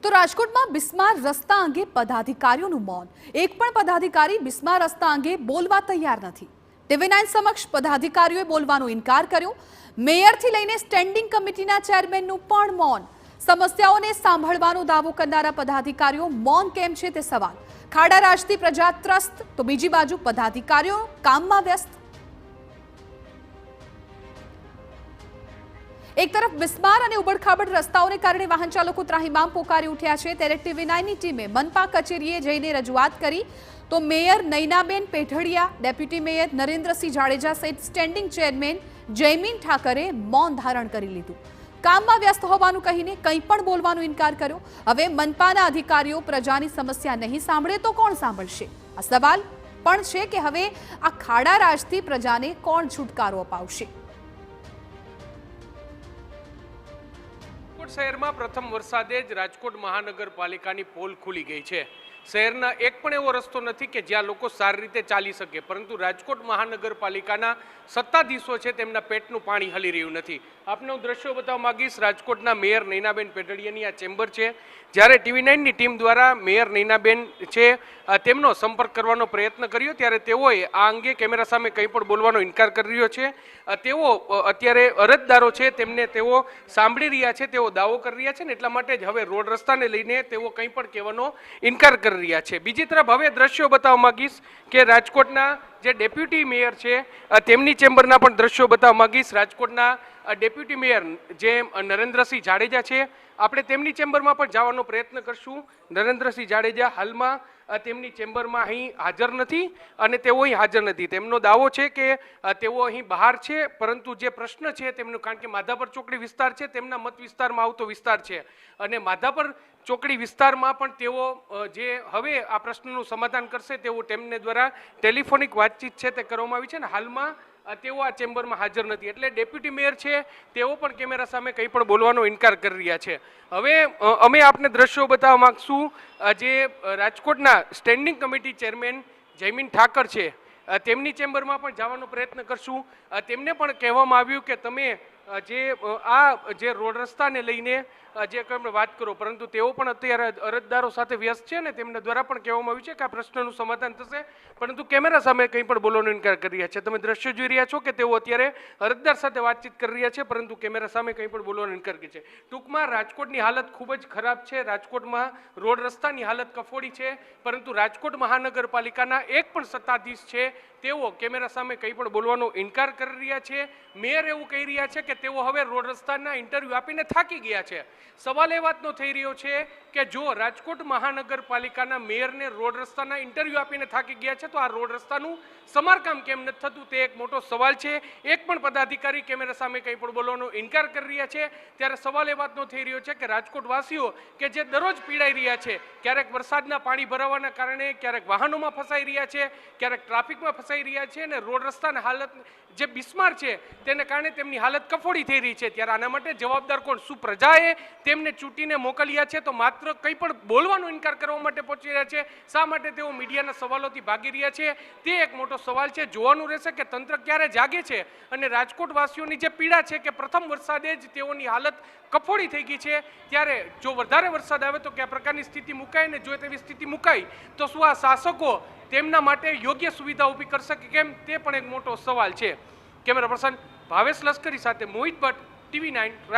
તો રાજકોટમાં બિસ્માર રસ્તા અંગે પદાધિકારીઓનું મૌન. એક પણ પદાધિકારી બિસ્માર રસ્તા અંગે બોલવા તૈયાર નથી. ટીવી9 સમક્ષ પદાધિકારીઓએ બોલવાનો ઇનકાર કર્યો. મેયરથી લઈને સ્ટેન્ડિંગ કમિટીના ચેરમેનનું પણ મૌન. સમસ્યાઓને સાંભળવાનો દાવો કરનારા પદાધિકારીઓ મૌન કેમ છે તે સવાલ. ખાડા રાજથી પ્રજા ત્રસ્ત તો બીજી બાજુ પદાધિકારીઓ કામમાં વ્યસ્ત. એક તરફ બિસ્માર અને ઉબડખાબડ રસ્તાઓને કારણે વાહન ચાલકો ત્રાહિમામ પોકારી ઉઠ્યા છે, ત્યારે ટીવી9ની ટીમે મનપા કચેરીએ જઈને રજૂઆત કરી તો mayor Nainaben Pedhadiya, deputy mayor Narendrasinh Jadeja સહિત સ્ટેન્ડિંગ ચેરમેન જયમીન ઠાકરે મૌન ધારણ કરી લીધું. કામમાં વ્યસ્ત હોવાનું કહીને કંઈ પણ બોલવાનો ઇનકાર કર્યો. હવે મનપાના અધિકારીઓ પ્રજાની સમસ્યા નહીં સાંભળે તો કોણ સાંભળશે? આ સવાલ પણ છે કે હવે આ ખાડા રાજથી પ્રજાને કોણ છુટકારો અપાવશે? શહેરમાં પ્રથમ વરસાદે જ રાજકોટ મહાનગરપાલિકાની પોલ ખુલી ગઈ છે. શહેરના એક પણ એવો રસ્તો નથી કે જ્યાં લોકો સારી રીતે ચાલી શકે, પરંતુ રાજકોટ મહાનગરપાલિકાના સત્તાધીશો છે તેમના પેટનું પાણી હલી રહ્યું નથી. આપને હું દ્રશ્યો બતાવવા માંગીશ. રાજકોટના મેયર નૈનાબેન પેઢડિયાની આ ચેમ્બર છે. જ્યારે ટીવી9ની ટીમ દ્વારા મેયર નૈનાબેન છે તેમનો સંપર્ક કરવાનો પ્રયત્ન કર્યો, ત્યારે તેઓએ આ અંગે કેમેરા સામે કંઈ પણ બોલવાનો ઇનકાર કરી રહ્યો છે. તેઓ અત્યારે અરજદારો છે તેમને તેઓ સાંભળી રહ્યા છે, તેઓ દાવો કરી રહ્યા છે ને એટલા માટે જ હવે રોડ રસ્તાને લઈને તેઓ કંઈ પણ કહેવાનો ઇનકાર કરી રહ્યા છે. બીજી તરફ હવે દ્રશ્યો બતાવવા માંગીશ કે રાજકોટના જે ડેપ્યુટી મેયર છે તેમની ચેમ્બરના પણ દ્રશ્યો બતાવવા માંગીશ. રાજકોટના ડેપ્યુટી મેયર જે નરેન્દ્રસિંહ જાડેજા છે, આપણે તેમની ચેમ્બરમાં પણ જવાનો પ્રયત્ન કરશું. નરેન્દ્રસિંહ જાડેજા હાલમાં તેમની ચેમ્બરમાં અહીં હાજર નથી અને તેઓ અહીં હાજર નથી. તેમનો દાવો છે કે તેઓ અહીં બહાર છે, પરંતુ જે પ્રશ્ન છે તેમનો, કારણ કે માધાપર ચોકડી વિસ્તાર છે તેમના મત વિસ્તારમાં આવતો વિસ્તાર છે અને માધાપર ચોકડી વિસ્તારમાં પણ તેઓ જે હવે આ પ્રશ્નનું સમાધાન કરશે તેવું તેમને દ્વારા ટેલિફોનિક વાતચીત છે તે કરવામાં આવી છે ને હાલમાં તેઓ આ ચેમ્બરમાં હાજર નથી. એટલે ડેપ્યુટી મેયર છે તેઓ પણ કેમેરા સામે કંઈ પણ બોલવાનો ઇનકાર કરી રહ્યા છે. હવે અમે આપને દ્રશ્યો બતાવવા માંગશું. જે રાજકોટના standing committee chairman Jaymin Thakar છે તેમની ચેમ્બરમાં પણ જવાનો પ્રયત્ન કરશું. તેમને પણ કહેવામાં આવ્યું કે તમે જે રોડ રસ્તાને લઈને જે કંઈ વાત કરો, પરંતુ તેઓ પણ અત્યારે અરજદારો સાથે વ્યસ્ત છે ને તેમના દ્વારા પણ કહેવામાં આવ્યું છે કે આ પ્રશ્નનું સમાધાન થશે, પરંતુ કેમેરા સામે કંઈ પણ બોલવાનો ઇનકાર કરી રહ્યા છે. તમે દ્રશ્યો જોઈ રહ્યા છો કે તેઓ અત્યારે અરજદાર સાથે વાતચીત કરી રહ્યા છે, પરંતુ કેમેરા સામે કંઈ પણ બોલવાનો ઇનકાર કરે છે. ટૂંકમાં રાજકોટની હાલત ખૂબ જ ખરાબ છે. રાજકોટમાં રોડ રસ્તાની હાલત કફોડી છે, પરંતુ રાજકોટ મહાનગરપાલિકાના એક પણ સત્તાધીશ છે તેઓ કેમેરા સામે કંઈ પણ બોલવાનો ઇનકાર કરી રહ્યા છે. મેયર એવું કહી રહ્યા છે કે તેઓ હવે રોડ રસ્તાના ઇન્ટરવ્યૂ આપીને થાકી ગયા છે. સવાલ એ વાતનો થઈ રહ્યો છે કે જો રાજકોટ મહાનગરપાલિકાના મેયરને રોડ રસ્તાના ઇન્ટરવ્યૂ આપીને થાકી ગયા છે તો આ રોડ રસ્તાનું સમારકામ કેમ નથી થતું તે એક મોટો સવાલ છે. એક પણ પદાધિકારી કેમેરા સામે કંઈ પણ બોલવાનો ઇનકાર કરી રહ્યા છે. ત્યારે સવાલ એ વાતનો થઈ રહ્યો છે કે રાજકોટવાસીઓ કે જે દરરોજ પીડાઈ રહ્યા છે, ક્યારેક વરસાદના પાણી ભરાવાના કારણે ક્યારેક વાહનોમાં ફસાઈ રહ્યા છે, ક્યારેક ટ્રાફિકમાં ફસાઈ રહ્યા છે અને રોડ રસ્તાની હાલત જે બિસ્માર છે તેને કારણે તેમની હાલત કફોડી થઈ રહી છે. ત્યારે આના માટે જવાબદાર કોણ? શું પ્રજાએ તેમને ચૂંટીને મોકલ્યા છે તો માત્ર કંઈ પણ બોલવાનો ઇનકાર કરવા માટે પહોંચી રહ્યા છે? શા માટે તેઓ મીડિયાના સવાલોથી ભાગી રહ્યા છે તે એક મોટો સવાલ છે. જોવાનું રહેશે કે તંત્ર ક્યારે જાગે છે અને રાજકોટવાસીઓની જે પીડા છે કે પ્રથમ વરસાદે જ તેઓની હાલત કફોડી થઈ ગઈ છે, ત્યારે જો વધારે વરસાદ આવે તો કયા પ્રકારની સ્થિતિ મુકાય ને જો તેવી સ્થિતિ મુકાય તો શું આ શાસકો તેમના માટે યોગ્ય સુવિધા ઊભી કરશે કે કેમ તે પણ એક મોટો સવાલ છે. કેમેરા પર્સન ભાવેશ લશ્કરી સાથે મોહિત ભટ્ટ, ટીવી9 રાજકોટ.